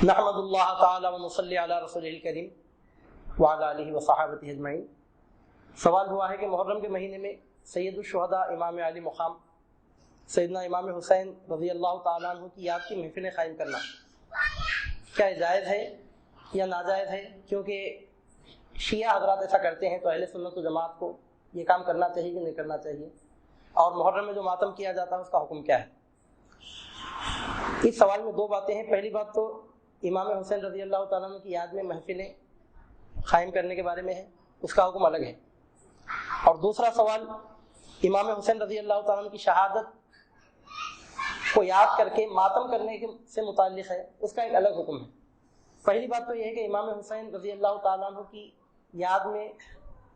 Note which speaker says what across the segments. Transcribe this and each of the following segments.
Speaker 1: نحمد اللہ تعالی و نصلی علی رسولہ الکریم وعلی آلہ و صحابتہ اجمعین۔ سوال ہوا ہے کہ محرم کے مہینے میں سید الشہداء امام علی مقام سیدنا امام حسین رضی اللہ تعالیٰ عنہ کی یاد کی محفلیں قائم کرنا کیا جائز ہے یا ناجائز ہے؟ کیونکہ شیعہ حضرات ایسا کرتے ہیں، تو اہل سنت و جماعت کو یہ کام کرنا چاہیے کہ نہیں کرنا چاہیے، اور محرم میں جو ماتم کیا جاتا ہے اس کا حکم کیا ہے؟ اس سوال میں دو باتیں ہیں۔ پہلی بات تو امام حسین رضی اللہ تعالیٰ عنہ کی یاد میں محفلیں قائم کرنے کے بارے میں ہے، اس کا حکم الگ ہے، اور دوسرا سوال امام حسین رضی اللہ تعالیٰ عنہ کی شہادت کو یاد کر کے ماتم کرنے سے متعلق ہے، اس کا ایک الگ حکم ہے۔ پہلی بات تو یہ ہے کہ امام حسین رضی اللہ تعالیٰ عنہ کی یاد میں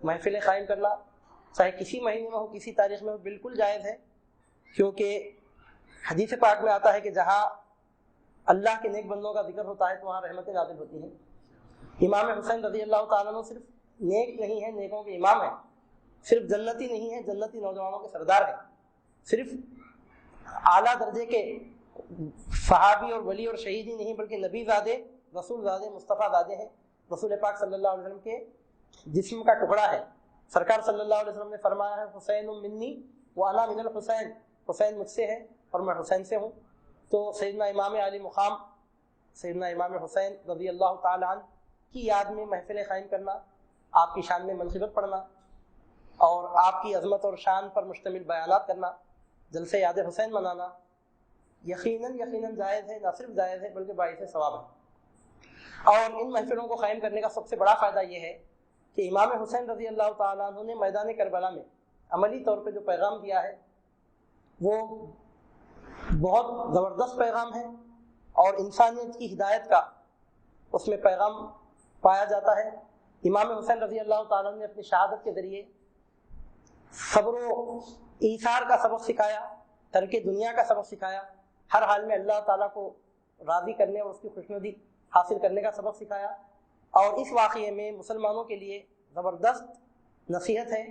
Speaker 1: محفلیں قائم کرنا چاہے کسی مہینے میں ہو کسی تاریخ میں ہو بالکل جائز ہے، کیونکہ حدیث پاک میں آتا ہے کہ جہاں اللہ کے نیک بندوں کا ذکر ہوتا ہے تو وہاں رحمتیں نازل ہوتی ہیں۔ امام حسین رضی اللہ تعالیٰ عنہ صرف نیک نہیں ہے، نیکوں کے امام ہیں، صرف جنتی نہیں ہے، جنتی نوجوانوں کے سردار ہیں، صرف اعلیٰ درجے کے صحابی اور ولی اور شہید ہی نہیں بلکہ نبی زادے، رسول زادے، مصطفیٰ زادے ہیں۔ رسول پاک صلی اللہ علیہ وسلم کے جسم کا ٹکڑا ہے۔ سرکار صلی اللہ علیہ وسلم نے فرمایا ہے حسین منی وانا من الحسین، حسین مجھ سے ہے اور میں حسین سے ہوں۔ تو سیدنا امام علی مقام سیدنا امام حسین رضی اللہ تعالی عنہ کی یاد میں محفلیں قائم کرنا، آپ کی شان میں منقبت پڑھنا اور آپ کی عظمت اور شان پر مشتمل بیانات کرنا، جلسہ یاد حسین منانا یقیناً جائز ہے، نہ صرف جائز ہے بلکہ باعث ثواب ہے۔ اور ان محفلوں کو قائم کرنے کا سب سے بڑا فائدہ یہ ہے کہ امام حسین رضی اللہ تعالیٰ عنہ نے میدان کربلا میں عملی طور پہ جو پیغام دیا ہے وہ بہت زبردست پیغام ہے، اور انسانیت کی ہدایت کا اس میں پیغام پایا جاتا ہے۔ امام حسین رضی اللہ تعالیٰ نے اپنی شہادت کے ذریعے صبر و ایثار کا سبق سکھایا، ترک دنیا کا سبق سکھایا، ہر حال میں اللہ تعالیٰ کو راضی کرنے اور اس کی خوشنودی حاصل کرنے کا سبق سکھایا، اور اس واقعے میں مسلمانوں کے لیے زبردست نصیحت ہے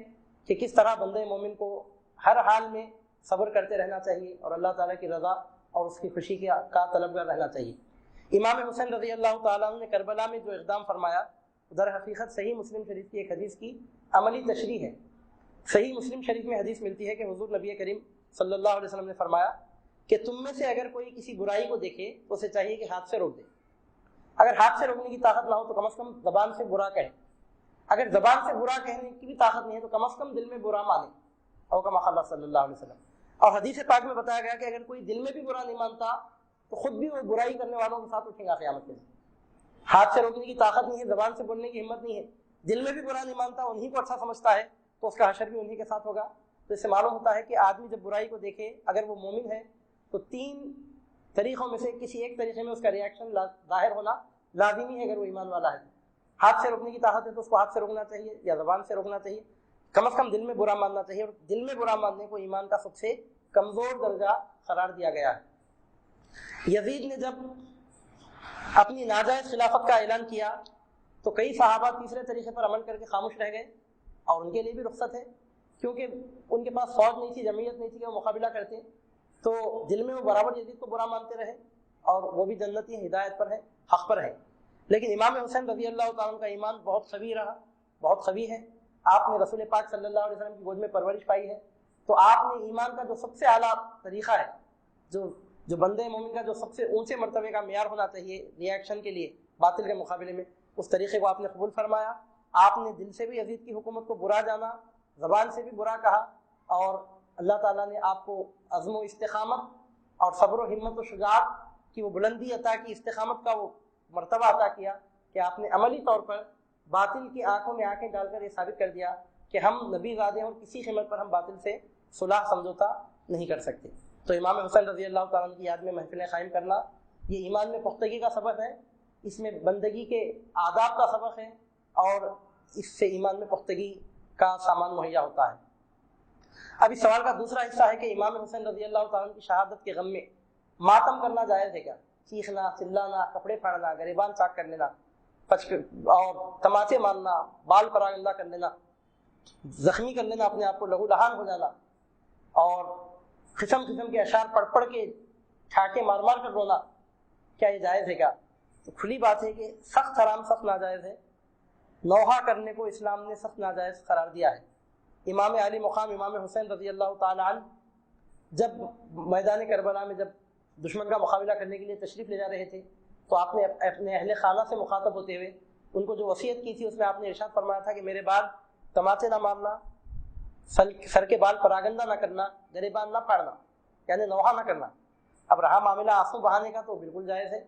Speaker 1: کہ کس طرح بندے مومن کو ہر حال میں صبر کرتے رہنا چاہیے اور اللہ تعالیٰ کی رضا اور اس کی خوشی کا طلبگار رہنا چاہیے۔ امام حسین رضی اللہ تعالیٰ عنہ نے کربلا میں جو اقدام فرمایا در حقیقت صحیح مسلم شریف کی ایک حدیث کی عملی تشریح ہے۔ صحیح مسلم شریف میں حدیث ملتی ہے کہ حضور نبی کریم صلی اللہ علیہ وسلم نے فرمایا کہ تم میں سے اگر کوئی کسی برائی کو دیکھے تو اسے چاہیے کہ ہاتھ سے روک دے، اگر ہاتھ سے روکنے کی طاقت نہ ہو تو کم از کم زبان سے برا کہے، اگر زبان سے برا کہنے کی بھی طاقت نہیں ہے تو کم از کم دل میں برا مانے، اور کما قال صلی اللہ علیہ وسلم۔ اور حدیث پاک میں بتایا گیا کہ اگر کوئی دل میں بھی برا نہیں مانتا تو خود بھی وہ برائی کرنے والوں کے ساتھ اٹھے گا قیامت کے دن۔ ہاتھ سے روکنے کی طاقت نہیں ہے، زبان سے بولنے کی ہمت نہیں ہے، دل میں بھی برا نہیں مانتا، انہی کو اچھا سمجھتا ہے، تو اس کا حشر بھی انہی کے ساتھ ہوگا۔ تو اس سے معلوم ہوتا ہے کہ آدمی جب برائی کو دیکھے اگر وہ مومن ہے تو تین طریقوں میں سے کسی ایک طریقے میں اس کا ریئیکشن ظاہر ہونا لازمی ہے۔ اگر وہ ایمان والا ہے، ہاتھ سے روکنے کی طاقت ہے تو اس کو ہاتھ سے روکنا چاہیے یا زبان سے روکنا چاہیے، کم از کم دل میں برا ماننا چاہیے، اور دل میں برا ماننے کو ایمان کا سب سے کمزور درجہ قرار دیا گیا ہے۔ یزید نے جب اپنی ناجائز خلافت کا اعلان کیا تو کئی صحابہ تیسرے طریقے پر عمل کر کے خاموش رہ گئے، اور ان کے لیے بھی رخصت ہے کیونکہ ان کے پاس فوج نہیں تھی، جمعیت نہیں تھی کہ وہ مقابلہ کرتے، تو دل میں وہ برابر یزید کو برا مانتے رہے، اور وہ بھی جنتی ہیں، ہدایت پر ہے، حق پر ہے۔ لیکن امام حسین رضی اللہ تعالیٰ عنہ کا ایمان بہت قوی رہا، بہت قوی ہے۔ آپ نے رسول پاک صلی اللہ علیہ وسلم کی گود میں پرورش پائی ہے، تو آپ نے ایمان کا جو سب سے اعلیٰ طریقہ ہے، جو بندے مومن کا جو سب سے اونچے مرتبے کا معیار ہونا چاہیے ریئیکشن کے لیے باطل کے مقابلے میں، اس طریقے کو آپ نے قبول فرمایا۔ آپ نے دل سے بھی یزید کی حکومت کو برا جانا، زبان سے بھی برا کہا، اور اللہ تعالیٰ نے آپ کو عزم و استقامت اور صبر و ہمت و شجاعت کی وہ بلندی عطا کی، استقامت کا وہ مرتبہ عطا کیا کہ آپ نے عملی طور پر باطل کی آنکھوں میں آنکھیں ڈال کر یہ ثابت کر دیا کہ ہم نبی زادے ہیں اور کسی قیمت پر ہم باطل سے صلح سمجھوتا نہیں کر سکتے۔ تو امام حسین رضی اللہ تعالیٰ عنہ کی یاد میں محفلیں قائم کرنا یہ ایمان میں پختگی کا سبب ہے، اس میں بندگی کے آداب کا سبق ہے، اور اس سے ایمان میں پختگی کا سامان مہیا ہوتا ہے۔ اب اس سوال کا دوسرا حصہ ہے کہ امام حسین رضی اللہ تعالیٰ عنہ کی شہادت کے غم میں ماتم کرنا جائز ہے کیا؟ چیخنا، چلانا، کپڑے پھاڑنا، گریبان چاک کر لینا، اور تماچے مارنا، بال پراگندہ کر لینا، زخمی کر لینا اپنے آپ کو، لہو لہان ہو جانا، اور قسم قسم کے اشعار پڑھ پڑھ کے ٹھاکے مار مار کر رونا، کیا یہ جائز ہے کیا؟ تو کھلی بات ہے کہ سخت حرام، سخت ناجائز ہے. نوحہ کرنے کو اسلام نے سخت ناجائز قرار دیا ہے. امام علی مقام امام حسین رضی اللہ تعالی عنہ جب میدان کربلا میں جب دشمن کا مقابلہ کرنے کے لیے تشریف لے جا رہے تھے تو آپ نے اپنے اہل خانہ سے مخاطب ہوتے ہوئے ان کو جو وصیت کی تھی اس میں آپ نے ارشاد فرمایا تھا کہ میرے بعد تماچے نہ مارنا، سر کے بال پراگندہ نہ کرنا، گریبان نہ پھاڑنا، یعنی نوحہ نہ کرنا. اب رہا معاملہ آنسو بہانے کا تو بالکل جائز ہے،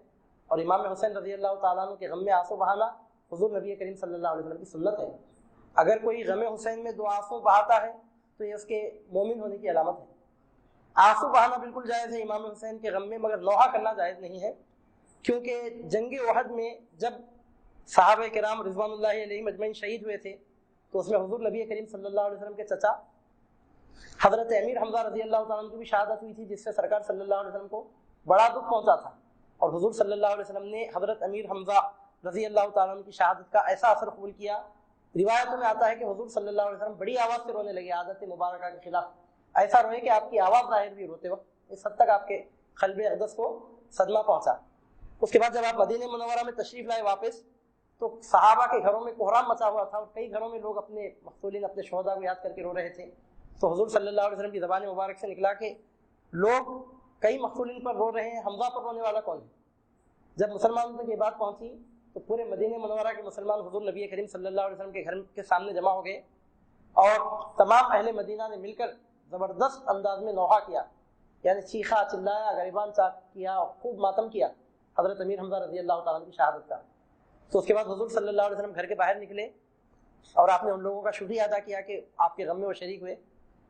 Speaker 1: اور امام حسین رضی اللہ تعالیٰ عنہ کے غم میں آنسو بہانا حضور نبی کریم صلی اللہ علیہ وسلم کی سنت ہے. اگر کوئی غم حسین میں دو آنسو بہاتا ہے تو یہ اس کے مومن ہونے کی علامت ہے. آنسو بہانا بالکل جائز ہے امام حسین کے غم میں، مگر نوحہ کرنا جائز نہیں ہے، کیونکہ جنگ احد میں جب صحابہ کرام رضوان اللہ علیہم اجمعین شہید ہوئے تھے تو اس میں حضور نبی کریم صلی اللہ علیہ وسلم کے چچا حضرت امیر حمزہ رضی اللہ تعالیٰ عنہ کی بھی شہادت ہوئی تھی، جس سے سرکار صلی اللہ علیہ وسلم کو بڑا دکھ پہنچا تھا. اور حضور صلی اللہ علیہ وسلم نے حضرت امیر حمزہ رضی اللہ تعالیٰ عنہ کی شہادت کا ایسا اثر قبول کیا. روایتوں میں آتا ہے کہ حضور صلی اللہ علیہ وسلم بڑی آواز سے رونے لگے، عادت مبارکہ کے خلاف. ایسا روئے کہ آپ کی آواز ظاہر بھی روتے وقت، اس حد تک آپ کے قلب اقدس کو صدمہ پہنچا. اس کے بعد جب آپ مدینہ منورہ میں تشریف لائے واپس تو صحابہ کے گھروں میں کوہرام مچا ہوا تھا، اور کئی گھروں میں لوگ اپنے مقتولین، اپنے شہداء کو یاد کر کے رو رہے تھے. تو حضور صلی اللہ علیہ وسلم کی زبان مبارک سے نکلا کہ لوگ کئی مقتولین پر رو رہے ہیں، حمزہ پر رونے والا کون ہے؟ جب مسلمانوں تک یہ بات پہنچی تو پورے مدینہ منورہ کے مسلمان حضور نبی کریم صلی اللہ علیہ وسلم کے گھر کے سامنے جمع ہو گئے، اور تمام اہل مدینہ نے مل کر زبردست انداز میں نوحہ کیا، یعنی چیخا چلایا، گریبان چاک کیا، خوب ماتم کیا حضرت امیر حمزہ رضی اللہ تعالیٰ عنہ کی شہادت کا. تو اس کے بعد حضور صلی اللہ علیہ وسلم گھر کے باہر نکلے اور آپ نے ان لوگوں کا شکریہ ادا کیا کہ آپ کے غم میں وہ شریک ہوئے.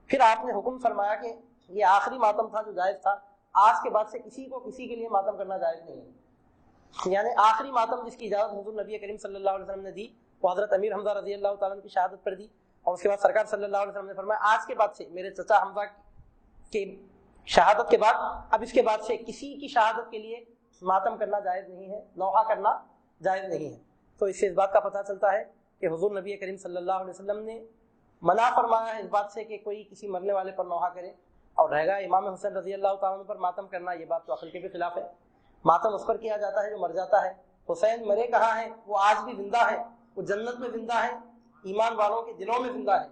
Speaker 1: پھر آپ نے حکم فرمایا کہ یہ آخری ماتم تھا جو جائز تھا، آج کے بعد سے کسی کو کسی کے لیے ماتم کرنا جائز نہیں ہے. یعنی آخری ماتم جس کی اجازت حضور نبی کریم صلی اللہ علیہ وسلم نے دی وہ حضرت امیر حمزہ رضی اللہ تعالیٰ عنہ کی شہادت پر دی. اور اس کے بعد سرکار صلی اللہ علیہ وسلم نے فرمایا آج کے بعد سے میرے چچا حمزہ کی شہادت کے بعد اب اس کے بعد سے کسی کی شہادت کے لیے ماتم کرنا جائز نہیں ہے، نوحہ کرنا جائز نہیں ہے. تو اس سے اس بات کا پتہ چلتا ہے کہ حضور نبی کریم صلی اللہ علیہ وسلم نے منع فرمایا ہے اس بات سے کہ کوئی کسی مرنے والے پر نوحہ کرے. اور رہ گا امام حسین رضی اللہ تعالیٰ عنہ پر ماتم کرنا، یہ بات تو عقل کے بھی خلاف ہے. ماتم اس پر کیا جاتا ہے جو مر جاتا ہے. حسین مرے کہاں ہیں؟ وہ آج بھی زندہ ہے، وہ جنت میں زندہ ہے، ایمان والوں کے دلوں میں زندہ ہے،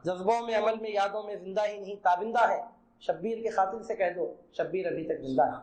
Speaker 1: جذبوں میں، عمل میں، یادوں میں زندہ ہی نہیں تابندہ ہے. شبیر کے قاتل سے کہہ دو شبیر ابھی تک زندہ ہے.